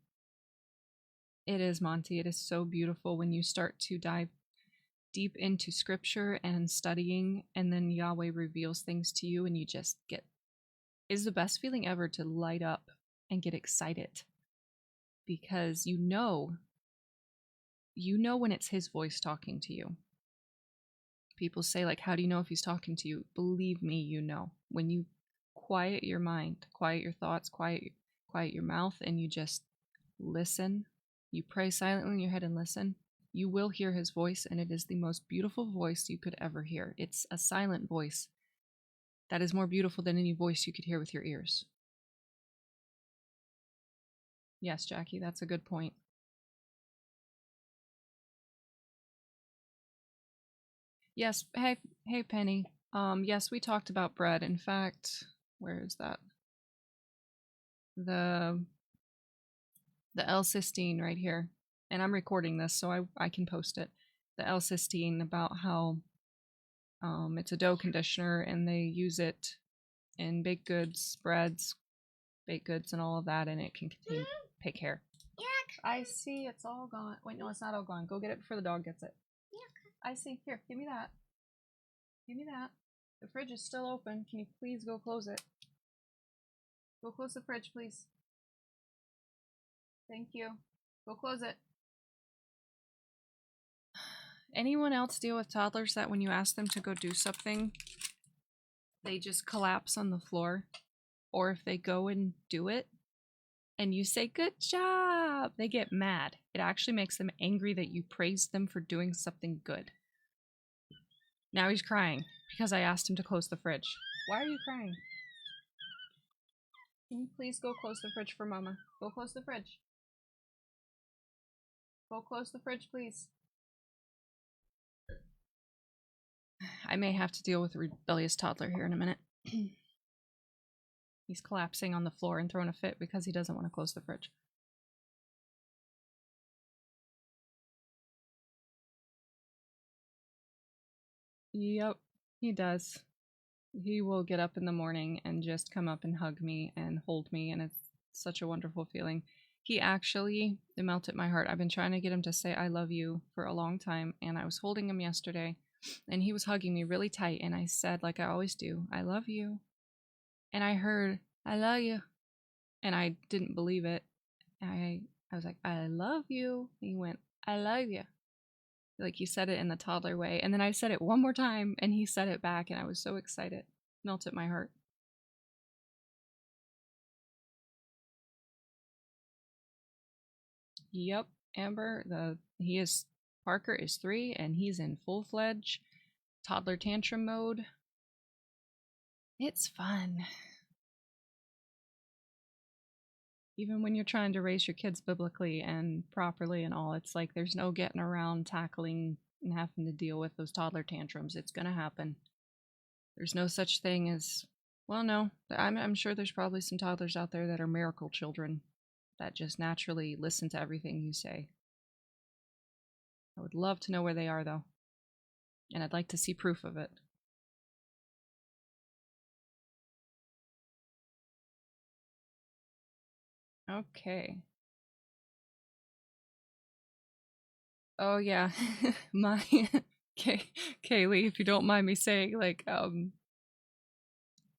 It is, Monty. It is so beautiful when you start to dive deep into scripture and studying, and then Yahweh reveals things to you and you just get is the best feeling ever to light up and get excited because you know when it's his voice talking to you. People say, like, how do you know if he's talking to you? Believe me, you know. When you quiet your mind, quiet your thoughts, quiet your mouth, and you just listen, you pray silently in your head and listen, you will hear his voice, and it is the most beautiful voice you could ever hear. It's a silent voice that is more beautiful than any voice you could hear with your ears. Yes, Jackie, that's a good point. Yes, hey Penny. Yes, we talked about bread. In fact, where is that? The L-cysteine right here. And I'm recording this so I can post it. The L-cysteine, about how it's a dough conditioner and they use it in baked goods, breads, baked goods, and all of that, and it can contain pig hair. Yuck. I see, it's all gone. Wait, no, it's not all gone. Go get it before the dog gets it. Yuck. I see. Here, give me that. Give me that. The fridge is still open. Can you please go close it? Go close the fridge, please. Thank you. Go close it. Anyone else deal with toddlers that when you ask them to go do something, they just collapse on the floor? Or if they go and do it, and you say, good job, they get mad. It actually makes them angry that you praised them for doing something good. Now he's crying because I asked him to close the fridge. Why are you crying? Can you please go close the fridge for Mama? Go close the fridge. Go close the fridge, please. I may have to deal with a rebellious toddler here in a minute. He's collapsing on the floor and throwing a fit because he doesn't want to close the fridge. Yep, he does. He will get up in the morning and just come up and hug me and hold me, and it's such a wonderful feeling. He actually, it melted my heart. I've been trying to get him to say I love you for a long time, and I was holding him yesterday, and he was hugging me really tight, and I said, like I always do, I love you. And I heard, I love you. And I didn't believe it. I was like, I love you. He went, I love you. Like he said it in the toddler way. And then I said it one more time and he said it back, and I was so excited. Melted my heart. Yep, Amber, Parker is 3 and he's in full-fledged toddler tantrum mode. It's fun. Even when you're trying to raise your kids biblically and properly and all, it's like there's no getting around tackling and having to deal with those toddler tantrums. It's gonna happen. There's no such thing as, well, no, I'm sure there's probably some toddlers out there that are miracle children that just naturally listen to everything you say. I would love to know where they are, though, and I'd like to see proof of it. Okay. Oh yeah, my Kaylee, if you don't mind me saying, like,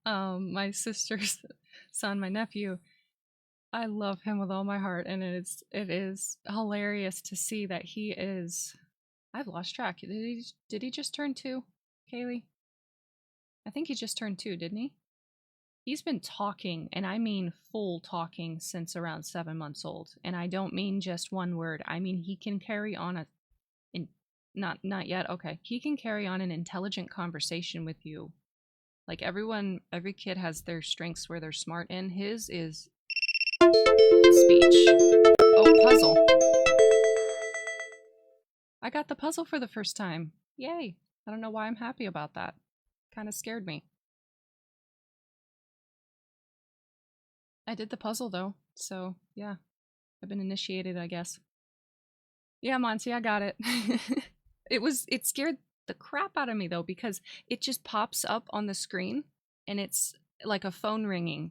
my sister's son, my nephew, I love him with all my heart, and it is hilarious to see that he is. I've lost track. Did he just turn 2, Kaylee? I think he just turned 2, didn't he? He's been talking, and I mean full talking, since around 7 months old. And I don't mean just one word. I mean he can carry on not yet. Okay, he can carry on an intelligent conversation with you. Like every kid has their strengths where they're smart in. His is speech. Oh, puzzle. I got the puzzle for the first time. Yay. I don't know why I'm happy about that. Kind of scared me. I did the puzzle though, so yeah. I've been initiated, I guess. Yeah, Monty, I got it. It scared the crap out of me though, because it just pops up on the screen and it's like a phone ringing.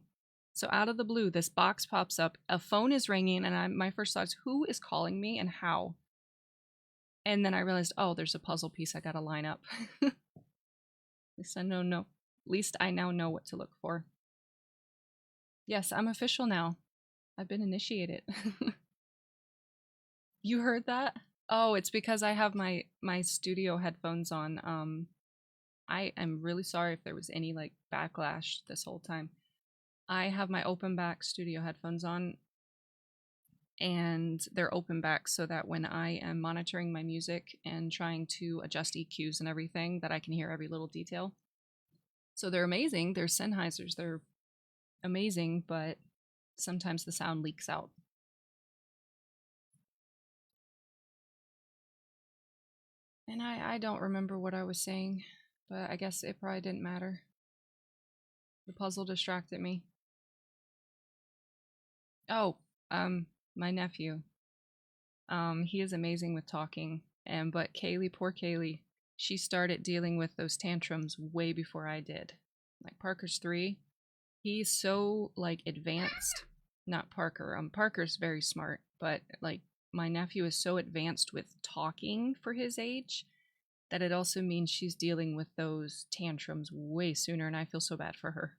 So out of the blue, this box pops up, a phone is ringing, and my first thought is, who is calling me and how? And then I realized, oh, there's a puzzle piece I gotta line up. At least I now know what to look for. Yes, I'm official now. I've been initiated. You heard that? Oh, it's because I have my studio headphones on. I am really sorry if there was any like backlash this whole time. I have my open back studio headphones on, and they're open back so that when I am monitoring my music and trying to adjust EQs and everything, that I can hear every little detail. So they're amazing. They're Sennheisers. They're amazing, but sometimes the sound leaks out. And I don't remember what I was saying, but I guess it probably didn't matter. The puzzle distracted me. Oh, my nephew. He is amazing with talking. And but Kaylee, poor Kaylee, she started dealing with those tantrums way before I did. Like Parker's 3, he's so like advanced. Not Parker. Parker's very smart, but like my nephew is so advanced with talking for his age that it also means she's dealing with those tantrums way sooner, and I feel so bad for her.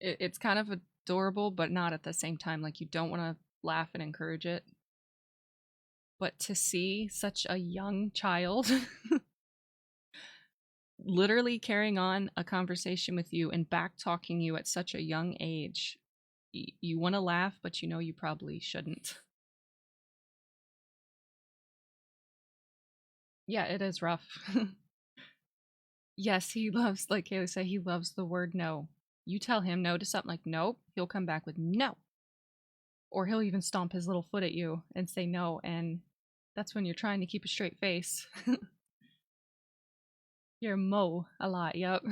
It's kind of adorable, but not at the same time. Like, you don't want to laugh and encourage it. But to see such a young child literally carrying on a conversation with you and back talking you at such a young age, you want to laugh, but you know you probably shouldn't. Yeah, it is rough. Yes, he loves, like Kaylee said, he loves the word no. You tell him no to something like nope, he'll come back with no. Or he'll even stomp his little foot at you and say no, and that's when you're trying to keep a straight face. You're mo a lot, yep.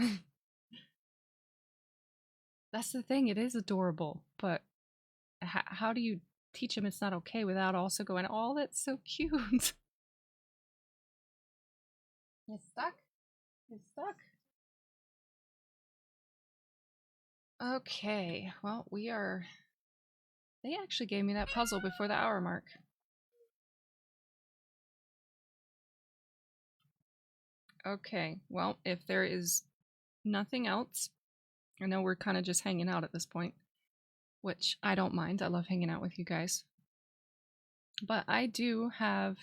That's the thing, it is adorable, but how do you teach him it's not okay without also going, oh, that's so cute? You're stuck? You're stuck? Okay, well, we are. They actually gave me that puzzle before the hour mark. Okay, well, if there is nothing else, I know we're kind of just hanging out at this point, which I don't mind. I love hanging out with you guys. But I do have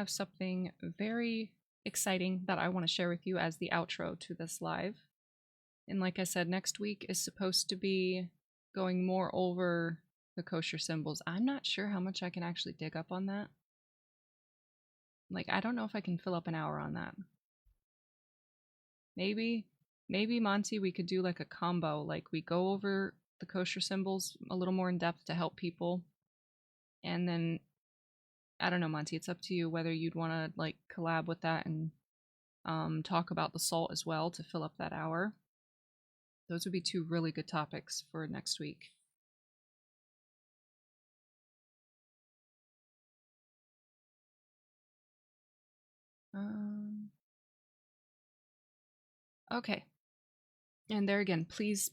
something very exciting that I want to share with you as the outro to this live. And like I said, next week is supposed to be going more over the kosher symbols. I'm not sure how much I can actually dig up on that. Like, I don't know if I can fill up an hour on that. Maybe Monty, we could do like a combo. Like, we go over the kosher symbols a little more in depth to help people. And then, I don't know, Monty, it's up to you whether you'd want to like collab with that and talk about the salt as well to fill up that hour. Those would be two really good topics for next week. Okay. And there again, please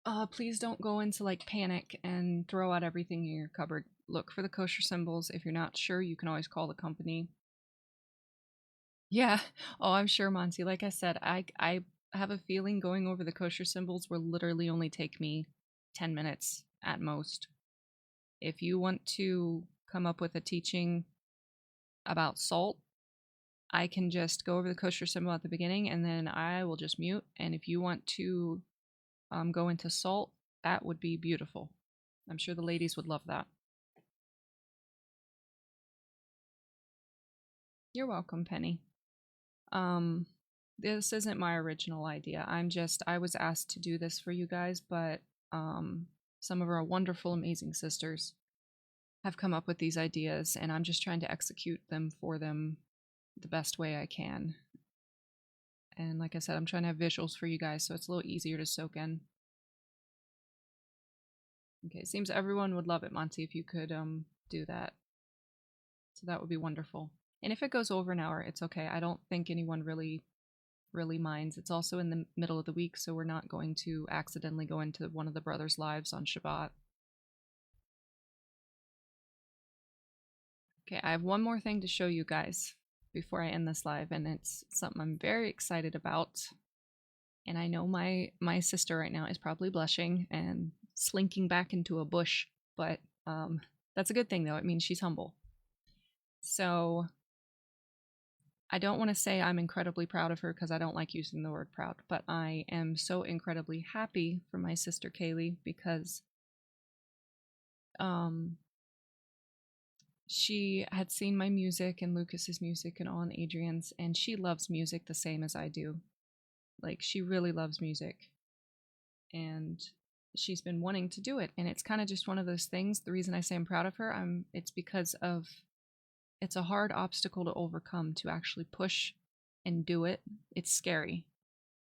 don't go into like panic and throw out everything in your cupboard. Look for the kosher symbols. If you're not sure, you can always call the company. Yeah. Oh, I'm sure, Monty. Like I said, I have a feeling going over the kosher symbols will literally only take me 10 minutes at most. If you want to come up with a teaching about salt, I can just go over the kosher symbol at the beginning and then I will just mute. And if you want to go into salt, that would be beautiful. I'm sure the ladies would love that. You're welcome, Penny. This isn't my original idea. I was asked to do this for you guys, but some of our wonderful, amazing sisters have come up with these ideas, and I'm just trying to execute them for them the best way I can. And like I said, I'm trying to have visuals for you guys, so it's a little easier to soak in. Okay, seems everyone would love it, Monty, if you could do that. So that would be wonderful. And if it goes over an hour, it's okay. I don't think anyone really minds. It's also in the middle of the week, so we're not going to accidentally go into one of the brothers' lives on Shabbat. Okay, I have one more thing to show you guys before I end this live, and it's something I'm very excited about. And I know my sister right now is probably blushing and slinking back into a bush, but that's a good thing though. It means she's humble. So I don't want to say I'm incredibly proud of her because I don't like using the word proud, but I am so incredibly happy for my sister Kaylee because she had seen my music and Lucas's music and all and Adrian's, and she loves music the same as I do. Like, she really loves music. And she's been wanting to do it. And it's kind of just one of those things. The reason I say I'm proud of her, it's because of it's a hard obstacle to overcome to actually push and do it. It's scary.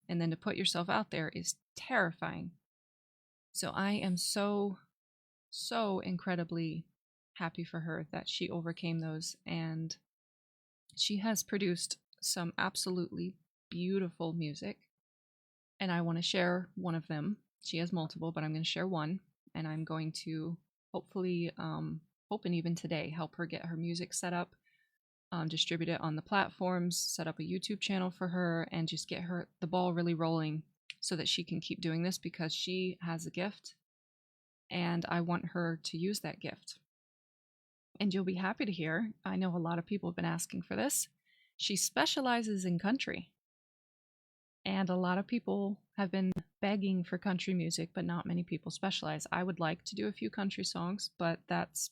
And then to put yourself out there is terrifying. So I am so incredibly happy for her that she overcame those, and she has produced some absolutely beautiful music, and I want to share one of them. She has multiple, but I'm going to share one, and I'm going to hopefully hoping even today help her get her music set up, distribute it on the platforms, set up a YouTube channel for her, and just get her the ball really rolling so that she can keep doing this, because she has a gift and I want her to use that gift. And you'll be happy to hear, I know a lot of people have been asking for this, she specializes in country. And a lot of people have been begging for country music, but not many people specialize. I would like to do a few country songs, but that's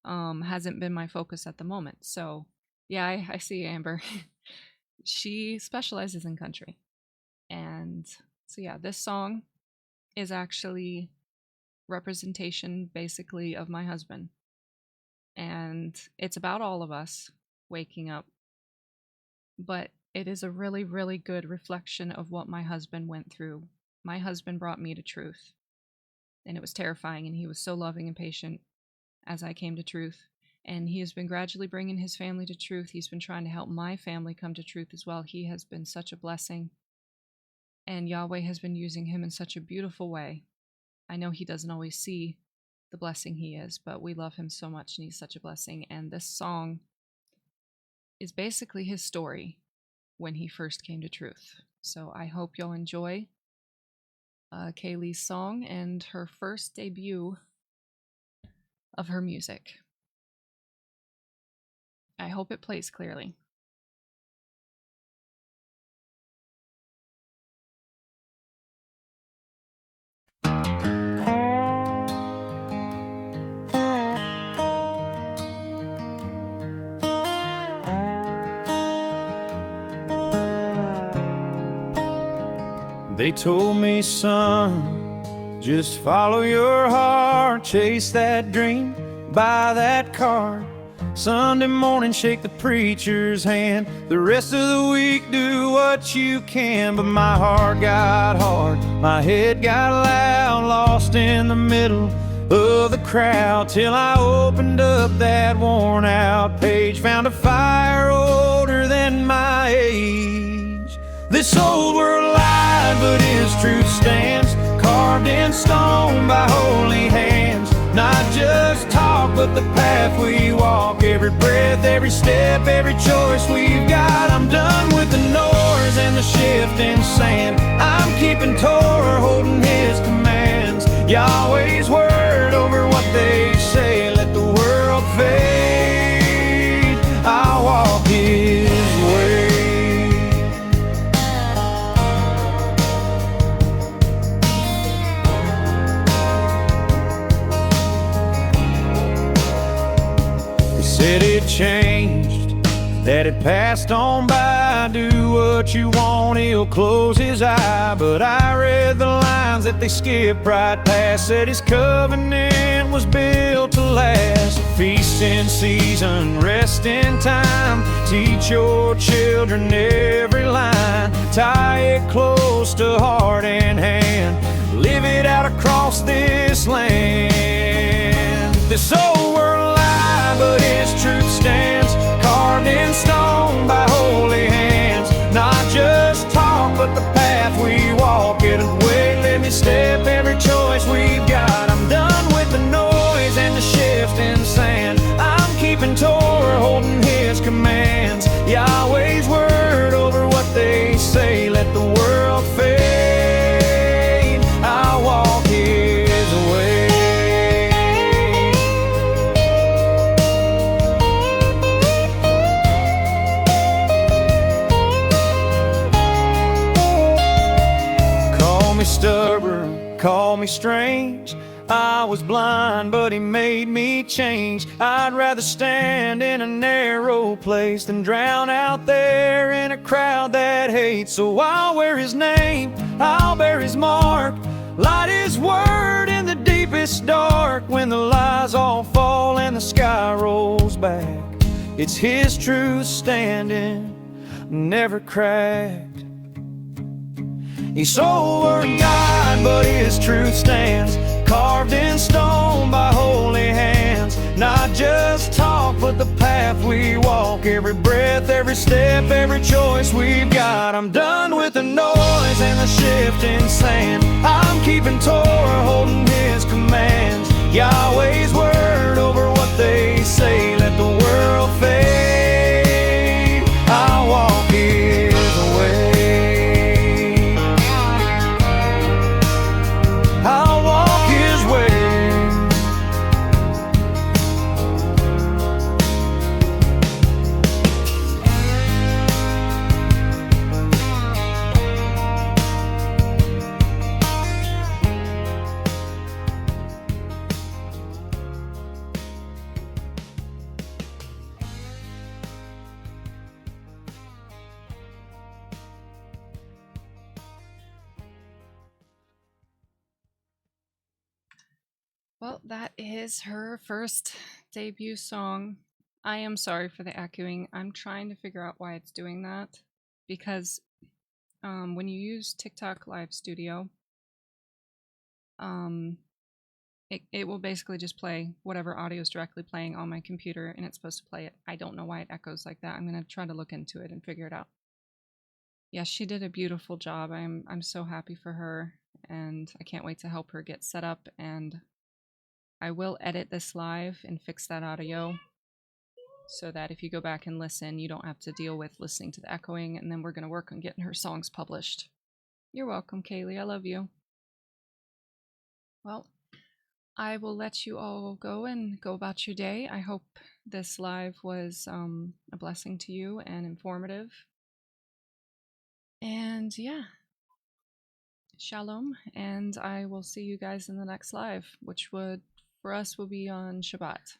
hasn't been my focus at the moment. So yeah, I see Amber. She specializes in country. And so yeah, this song is actually representation basically of my husband. And it's about all of us waking up. But it is a really, really good reflection of what my husband went through. My husband brought me to truth. And it was terrifying, and he was so loving and patient as I came to truth. And he has been gradually bringing his family to truth. He's been trying to help my family come to truth as well. He has been such a blessing. And Yahweh has been using him in such a beautiful way. I know he doesn't always see the blessing he is, but we love him so much, and he's such a blessing. And this song is basically his story when he first came to truth. So I hope you'll enjoy Kaylee's song and her first debut of her music. I hope it plays clearly. They told me, son, just follow your heart, chase that dream, buy that car. Sunday morning, shake the preacher's hand. The rest of the week, do what you can. But my heart got hard, my head got loud, lost in the middle of the crowd, till I opened up that worn out page, found a fire older than my age. This old world lied, but His truth stands, carved in stone by holy hands. Not just talk, but the path we walk, every breath, every step, every choice we've got. I'm done with the noise and the shifting sand. I'm keeping Torah, holding His commands, Yahweh's word over what they say. Let the world fade, I'll walk His way. Said it changed, that it passed on by. Do what you want, He'll close His eye. But I read the lines that they skip right past. Said His covenant was built to last. Feast in season, rest in time. Teach your children every line. Tie it close to heart and hand. Live it out across this land. This old world lie, but His truth stands, carved in stone by holy hands. Not just talk, but the path we walk. It'll wait, let me step every choice we've got. I'm done with the noise and the shifting sand. I'm keeping Torah, holding His commands, Yahweh's word over what they say. Let the world fade, call me strange, I was blind, but he made me change. I'd rather stand in a narrow place than drown out there in a crowd that hates. So I'll wear his name, I'll bear his mark, light his word in the deepest dark. When the lies all fall and the sky rolls back, it's his truth standing, never cracked. He's sober God, but his truth stands, carved in stone by holy hands. Not just talk, but the path we walk, every breath, every step, every choice we've got. I'm done with the noise and the shifting sand. I'm keeping Torah, holding his commands. Yahweh's word over what they say. Let the world fade, I'll walk his way. I'll walk his way. Well, that is her first debut song. I am sorry for the echoing. I'm trying to figure out why it's doing that, because when you use TikTok Live Studio, it will basically just play whatever audio is directly playing on my computer, and it's supposed to play it. I don't know why it echoes like that. I'm going to try to look into it and figure it out. Yeah, she did a beautiful job. I'm so happy for her, and I can't wait to help her get set up. And I will edit this live and fix that audio so that if you go back and listen, you don't have to deal with listening to the echoing. And then we're going to work on getting her songs published. You're welcome, Kaylee. I love you. Well, I will let you all go and go about your day. I hope this live was a blessing to you and informative. And yeah, shalom. And I will see you guys in the next live, which would, for us, will be on Shabbat.